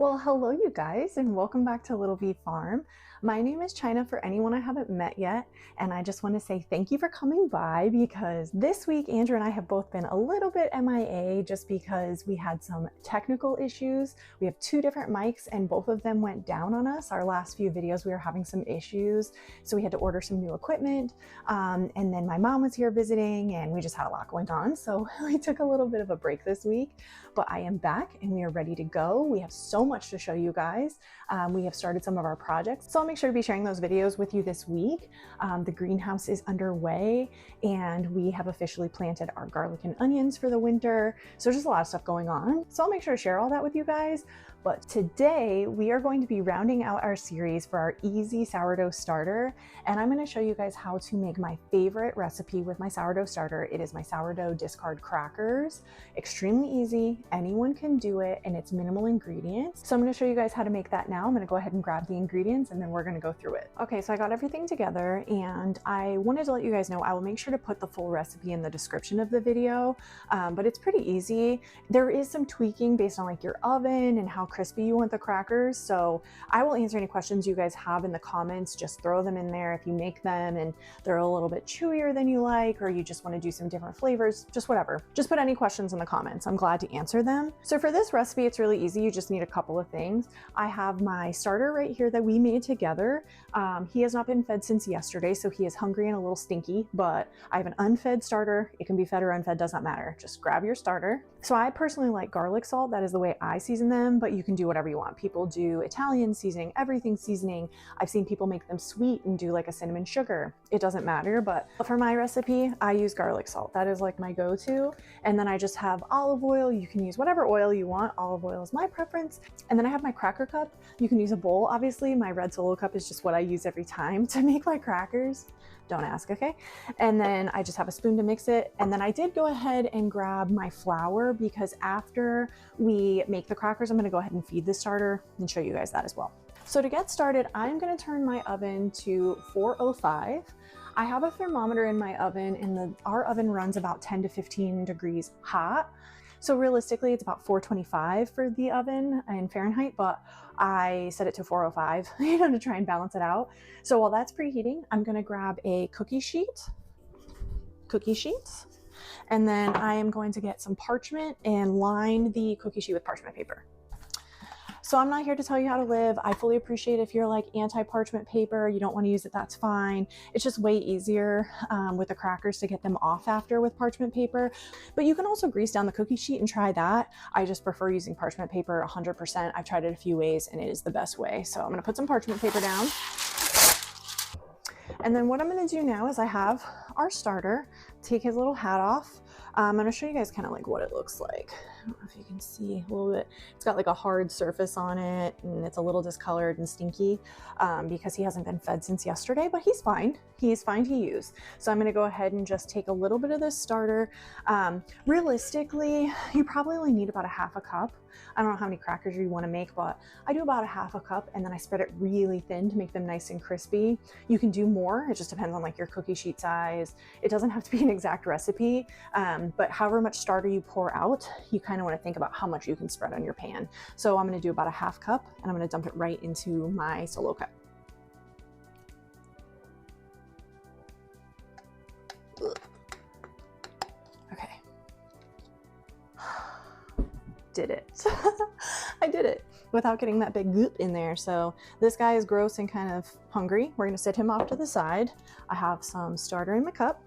Well, hello you guys, and welcome back to Little Bee Farm. My name is China for anyone I haven't met yet, and I just want to say thank you for coming by because this week Andrew and I have both been a little bit MIA just because we had some technical issues. We have two different mics and both of them went down on us. Our last few videos we were having some issues, so we had to order some new equipment, and then my mom was here visiting and we just had a lot going on, so we took a little bit of a break this week, but I am back and we are ready to go. We have so much to show you guys. We have started some of our projects, so I'll make sure to be sharing those videos with you this week. The greenhouse is underway and we have officially planted our garlic and onions for the winter. So just a lot of stuff going on. So I'll make sure to share all that with you guys. But today we are going to be rounding out our series for our easy sourdough starter. And I'm going to show you guys how to make my favorite recipe with my sourdough starter. It is my sourdough discard crackers. Extremely easy. Anyone can do it and it's minimal ingredients. So I'm going to show you guys how to make that now. I'm going to go ahead and grab the ingredients and then we're going to go through it. Okay, so I got everything together and I wanted to let you guys know I will make sure to put the full recipe in the description of the video, but it's pretty easy. There is some tweaking based on like your oven and how crispy you want the crackers. So I will answer any questions you guys have in the comments. Just throw them in there if you make them and they're a little bit chewier than you like, or you just want to do some different flavors, just whatever. Just put any questions in the comments. I'm glad to answer them. So for this recipe, it's really easy. You just need a couple of things. I have my starter right here that we made together. He has not been fed since yesterday, so he is hungry and a little stinky, but I have an unfed starter. It can be fed or unfed, does not matter. Just grab your starter. So I personally like garlic salt. That is the way I season them, but you can do whatever you want. People do Italian seasoning, everything seasoning. I've seen people make them sweet and do like a cinnamon sugar. It doesn't matter, but for my recipe, I use garlic salt. That is like my go-to. And then I just have olive oil. You can use whatever oil you want. Olive oil is my preference. And then I have my cracker cup. You can use a bowl. Obviously, my red Solo cup is just what I use every time to make my crackers. Don't ask, okay? And then I just have a spoon to mix it. And then I did go ahead and grab my flour because after we make the crackers, I'm gonna go ahead and feed the starter and show you guys that as well. So to get started, I'm gonna turn my oven to 405. I have a thermometer in my oven and our oven runs about 10 to 15 degrees hot. So realistically, it's about 425 for the oven in Fahrenheit, but I set it to 405, to try and balance it out. So while that's preheating, I'm gonna grab a cookie sheets, and then I am going to get some parchment and line the cookie sheet with parchment paper. So I'm not here to tell you how to live. I fully appreciate if you're like anti-parchment paper, you don't want to use it, that's fine. It's just way easier with the crackers to get them off after with parchment paper. But you can also grease down the cookie sheet and try that. I just prefer using parchment paper 100%. I've tried it a few ways and it is the best way. So I'm going to put some parchment paper down. And then what I'm going to do now is I have our starter, take his little hat off. I'm going to show you guys kind of like what it looks like. I don't know if you can see a little bit. It's got like a hard surface on it and it's a little discolored and stinky because he hasn't been fed since yesterday, but he's fine. He's fine to use. So I'm going to go ahead and just take a little bit of this starter. Realistically, you probably only need about a half a cup. I don't know how many crackers you want to make, but I do about a half a cup and then I spread it really thin to make them nice and crispy. You can do more. It just depends on like your cookie sheet size. It doesn't have to be an exact recipe, but however much starter you pour out, you kind of want to think about how much you can spread on your pan. So I'm going to do about a half cup and I'm going to dump it right into my Solo cup. Okay. Did it. I did it without getting that big goop in there. So this guy is gross and kind of hungry. We're going to set him off to the side. I have some starter in my cup.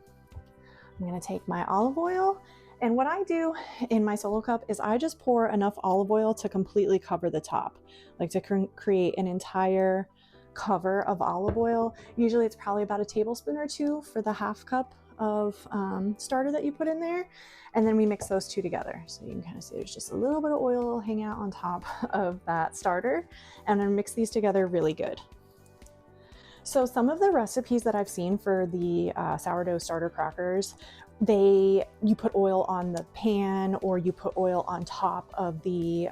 I'm going to take my olive oil, and what I do in my Solo cup is I just pour enough olive oil to completely cover the top, like to create an entire cover of olive oil. Usually it's probably about a tablespoon or two for the half cup of starter that you put in there, and then we mix those two together. So you can kind of see there's just a little bit of oil hanging out on top of that starter, and then mix these together really good. So some of the recipes that I've seen for the sourdough starter crackers, you put oil on the pan or you put oil on top of the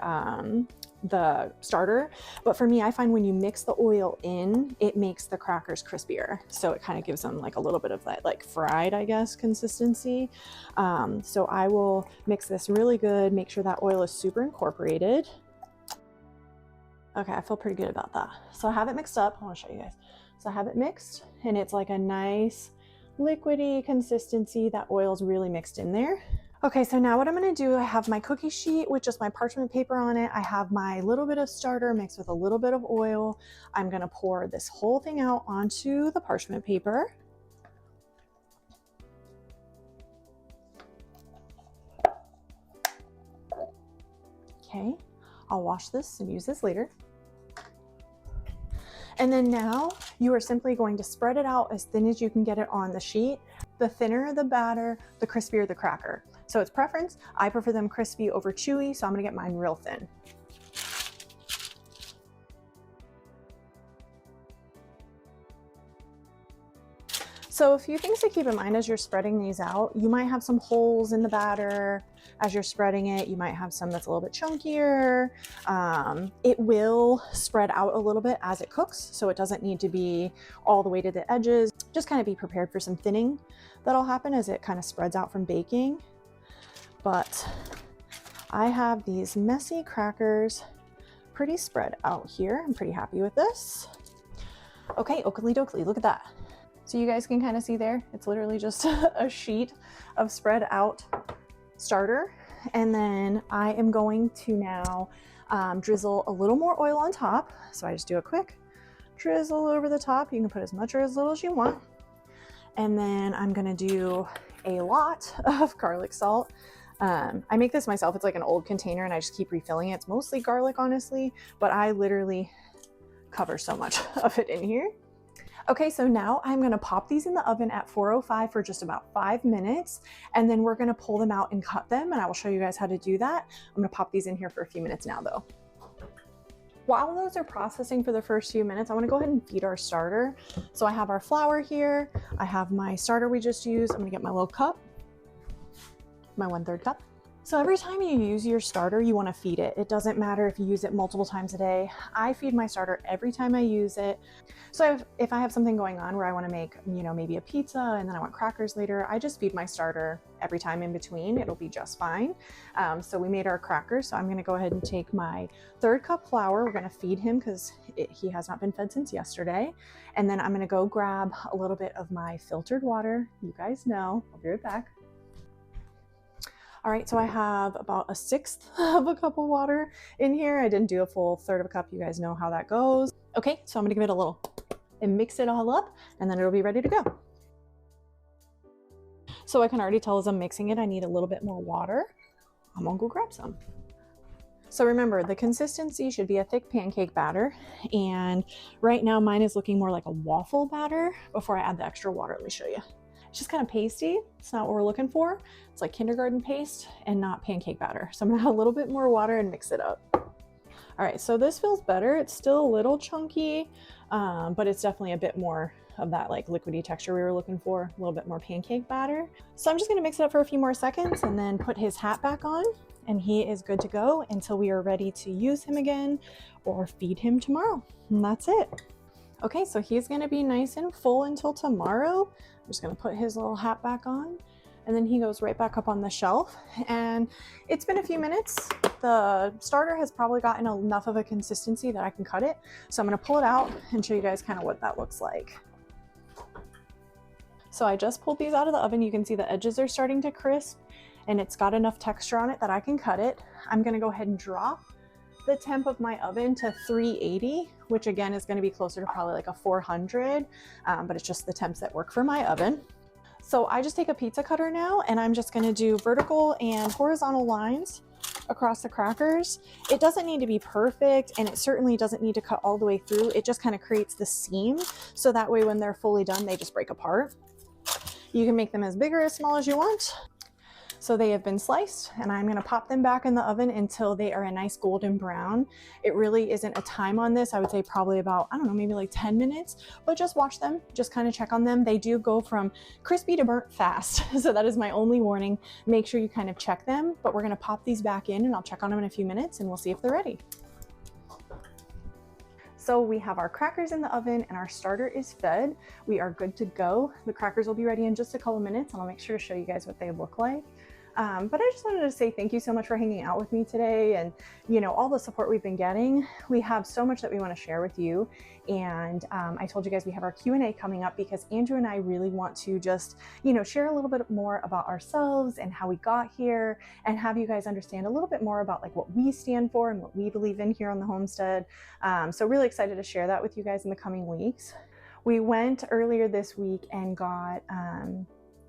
starter. But for me, I find when you mix the oil in, it makes the crackers crispier. So it kind of gives them like a little bit of that like fried, I guess, consistency. So I will mix this really good, make sure that oil is super incorporated. Okay, I feel pretty good about that. So I have it mixed up. I want to show you guys. So I have it mixed and it's like a nice liquidy consistency. That oil's really mixed in there. Okay, so now what I'm gonna do, I have my cookie sheet with just my parchment paper on it. I have my little bit of starter mixed with a little bit of oil. I'm gonna pour this whole thing out onto the parchment paper. Okay, I'll wash this and use this later. And then now you are simply going to spread it out as thin as you can get it on the sheet. The thinner the batter, the crispier the cracker. So it's preference. I prefer them crispy over chewy, so I'm gonna get mine real thin. So a few things to keep in mind as you're spreading these out. You might have some holes in the batter as you're spreading it. You might have some that's a little bit chunkier. It will spread out a little bit as it cooks, so it doesn't need to be all the way to the edges. Just kind of be prepared for some thinning that'll happen as it kind of spreads out from baking. But I have these messy crackers pretty spread out here. I'm pretty happy with this. Okay, oakley dokley, look at that. So you guys can kind of see there, it's literally just a sheet of spread out starter. And then I am going to now drizzle a little more oil on top. So I just do a quick drizzle over the top. You can put as much or as little as you want. And then I'm gonna do a lot of garlic salt. I make this myself. It's like an old container and I just keep refilling it. It's mostly garlic, honestly, but I literally cover so much of it in here. Okay, so now I'm gonna pop these in the oven at 405 for just about 5 minutes, and then we're gonna pull them out and cut them, and I will show you guys how to do that. I'm gonna pop these in here for a few minutes now though. While those are processing for the first few minutes, I wanna go ahead and feed our starter. So I have our flour here, I have my starter we just used. I'm gonna get my little cup, my 1/3 cup. So every time you use your starter, you want to feed it. It doesn't matter if you use it multiple times a day. I feed my starter every time I use it. So if I have something going on where I want to make, you know, maybe a pizza and then I want crackers later, I just feed my starter every time in between. It'll be just fine. So we made our crackers. So I'm going to go ahead and take my 1/3 cup flour. We're going to feed him because he has not been fed since yesterday. And then I'm going to go grab a little bit of my filtered water. You guys know, I'll be right back. All right, so I have about 1/6 of a cup of water in here. I didn't do a full 1/3 of a cup. You guys know how that goes. Okay, so I'm gonna give it a little and mix it all up, and then it'll be ready to go. So I can already tell as I'm mixing it, I need a little bit more water. I'm gonna go grab some. So remember, the consistency should be a thick pancake batter, and right now mine is looking more like a waffle batter. Before I add the extra water, let me show you. It's just kind of pasty. It's not what we're looking for. It's like kindergarten paste and not pancake batter. So I'm gonna add a little bit more water and mix it up. All right, so this feels better. It's still a little chunky, but it's definitely a bit more of that like liquidy texture we were looking for, a little bit more pancake batter. So I'm just gonna mix it up for a few more seconds and then put his hat back on, and he is good to go until we are ready to use him again or feed him tomorrow. And that's it. Okay, so he's gonna be nice and full until tomorrow. I'm just gonna put his little hat back on, and then he goes right back up on the shelf. And it's been a few minutes. The starter has probably gotten enough of a consistency that I can cut it. So I'm gonna pull it out and show you guys kind of what that looks like. So I just pulled these out of the oven. You can see the edges are starting to crisp, and it's got enough texture on it that I can cut it. I'm gonna go ahead and drop the temp of my oven to 380, which again is going to be closer to probably like a 400, but it's just the temps that work for my oven. So I just take a pizza cutter now, and I'm just going to do vertical and horizontal lines across the crackers. It doesn't need to be perfect, and it certainly doesn't need to cut all the way through. It just kind of creates the seam, so that way when they're fully done, they just break apart. You can make them as big or as small as you want. So they have been sliced, and I'm gonna pop them back in the oven until they are a nice golden brown. It really isn't a time on this. I would say probably about, I don't know, maybe like 10 minutes, but just watch them, just kind of check on them. They do go from crispy to burnt fast. So that is my only warning. Make sure you kind of check them, but we're gonna pop these back in and I'll check on them in a few minutes and we'll see if they're ready. So we have our crackers in the oven and our starter is fed. We are good to go. The crackers will be ready in just a couple minutes, and I'll make sure to show you guys what they look like. But I just wanted to say thank you so much for hanging out with me today, and all the support we've been getting. We have so much that we want to share with you, and I told you guys we have our Q&A coming up because Andrew and I really want to just share a little bit more about ourselves and how we got here, and have you guys understand a little bit more about like what we stand for and what we believe in here on the homestead. So really excited to share that with you guys in the coming weeks. We went earlier this week and got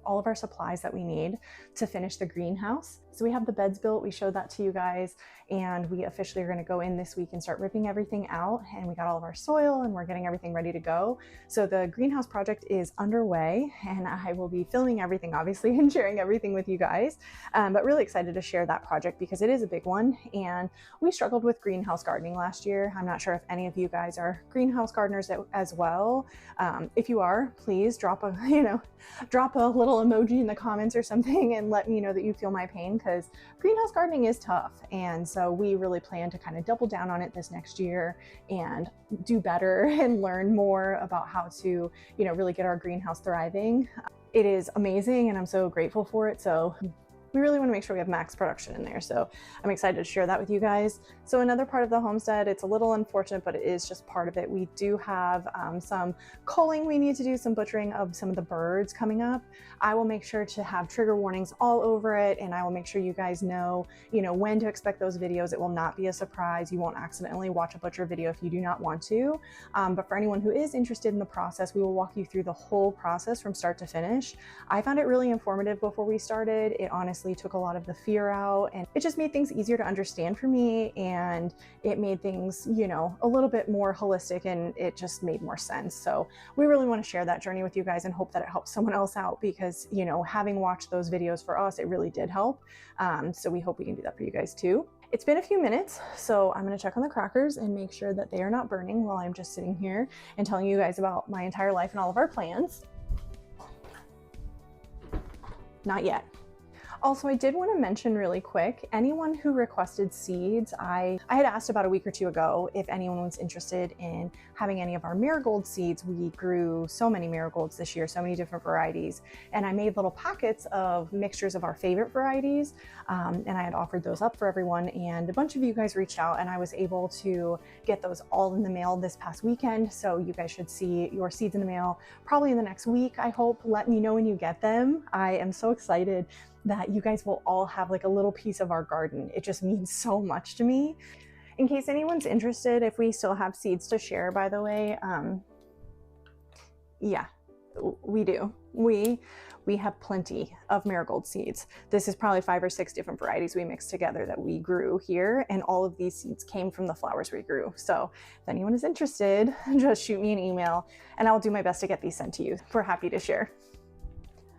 all of our supplies that we need to finish the greenhouse. So we have the beds built, we showed that to you guys, and we officially are gonna go in this week and start ripping everything out, and we got all of our soil and we're getting everything ready to go. So the greenhouse project is underway, and I will be filming everything obviously and sharing everything with you guys, but really excited to share that project because it is a big one, and we struggled with greenhouse gardening last year. I'm not sure if any of you guys are greenhouse gardeners as well. If you are, please drop a little emoji in the comments or something and let me know that you feel my pain, because greenhouse gardening is tough. And so we really plan to kind of double down on it this next year and do better and learn more about how to, really get our greenhouse thriving. It is amazing and I'm so grateful for it. So we really want to make sure we have max production in there. So I'm excited to share that with you guys. So another part of the homestead, it's a little unfortunate, but it is just part of it. We do have some culling we need to do, some butchering of some of the birds coming up. I will make sure to have trigger warnings all over it, and I will make sure you guys know, when to expect those videos. It will not be a surprise. You won't accidentally watch a butcher video if you do not want to. But for anyone who is interested in the process, we will walk you through the whole process from start to finish. I found it really informative before we started. It honestly took a lot of the fear out, and it just made things easier to understand for me, and it made things a little bit more holistic, and it just made more sense. So we really want to share that journey with you guys and hope that it helps someone else out, because having watched those videos for us, it really did help. So we hope we can do that for you guys too. It's been a few minutes, so I'm going to check on the crackers and make sure that they are not burning while I'm just sitting here and telling you guys about my entire life and all of our plans. Not yet. Also, I did want to mention really quick, anyone who requested seeds, I had asked about a week or two ago if anyone was interested in having any of our marigold seeds. We grew so many marigolds this year, so many different varieties, and I made little packets of mixtures of our favorite varieties, and I had offered those up for everyone, and a bunch of you guys reached out, and I was able to get those all in the mail this past weekend. So you guys should see your seeds in the mail probably in the next week, I hope. Let me know when you get them. I am so excited that you guys will all have like a little piece of our garden. It just means so much to me. In case anyone's interested, if we still have seeds to share, by the way, yeah, we do. We have plenty of marigold seeds. This is probably 5 or 6 different varieties we mixed together that we grew here, and all of these seeds came from the flowers we grew. So if anyone is interested, just shoot me an email and I'll do my best to get these sent to you. We're happy to share.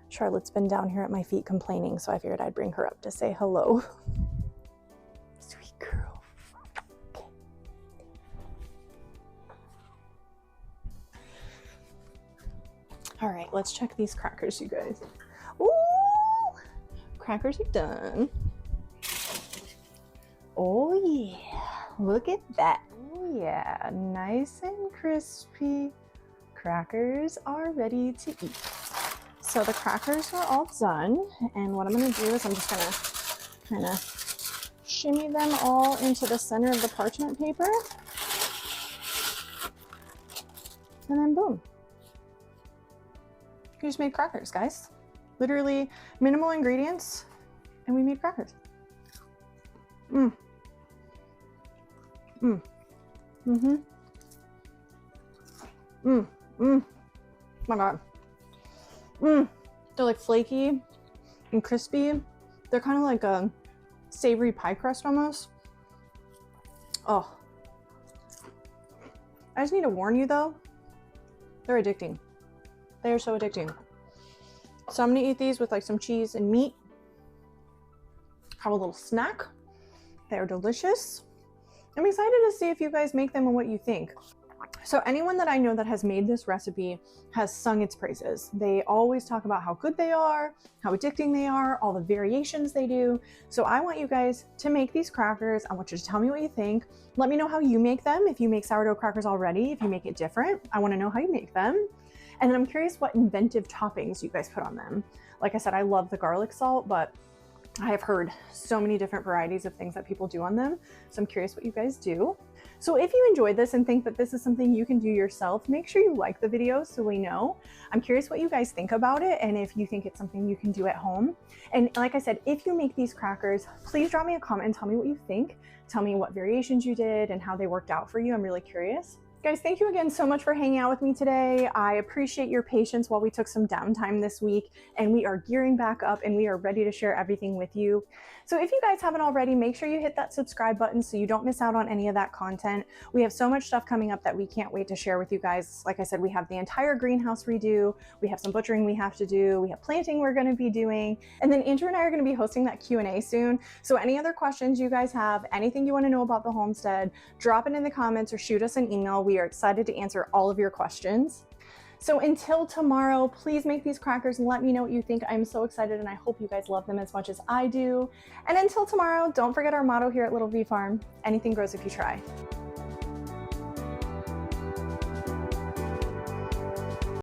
Charlotte's been down here at my feet complaining, so I figured I'd bring her up to say hello. Sweet girl. Okay. All right, let's check these crackers, you guys. Ooh, crackers are done. Oh yeah, look at that. Oh yeah, nice and crispy. Crackers are ready to eat. So the crackers are all done, and what I'm going to do is I'm just going to kind of shimmy them all into the center of the parchment paper, and then boom. You just made crackers, guys. Literally minimal ingredients, and we made crackers. My God. They're like flaky and crispy. They're kind of like a savory pie crust almost. Oh. I just need to warn you though, they're addicting. They are so addicting. So I'm gonna eat these with like some cheese and meat. Have a little snack. They're delicious. I'm excited to see if you guys make them and what you think. So anyone that I know that has made this recipe has sung its praises. They always talk about how good they are, how addicting they are, all the variations they do. So I want you guys to make these crackers. I want you to tell me what you think. Let me know how you make them. If you make sourdough crackers already, if you make it different, I want to know how you make them. And then I'm curious what inventive toppings you guys put on them. Like I said, I love the garlic salt, but I have heard so many different varieties of things that people do on them. So I'm curious what you guys do. So if you enjoyed this and think that this is something you can do yourself, make sure you like the video so we know. I'm curious what you guys think about it and if you think it's something you can do at home. And like I said, if you make these crackers, please drop me a comment and tell me what you think. Tell me what variations you did and how they worked out for you. I'm really curious. Guys, thank you again so much for hanging out with me today. I appreciate your patience while we took some downtime this week, and we are gearing back up and we are ready to share everything with you. So if you guys haven't already, make sure you hit that subscribe button so you don't miss out on any of that content. We have so much stuff coming up that we can't wait to share with you guys. Like I said, we have the entire greenhouse redo, we have some butchering we have to do, we have planting we're gonna be doing, and then Andrew and I are gonna be hosting that Q&A soon. So any other questions you guys have, anything you wanna know about the homestead, drop it in the comments or shoot us an email. We are excited to answer all of your questions. So until tomorrow, please make these crackers and let me know what you think. I'm so excited and I hope you guys love them as much as I do. And until tomorrow, don't forget our motto here at Little V Farm: anything grows if you try.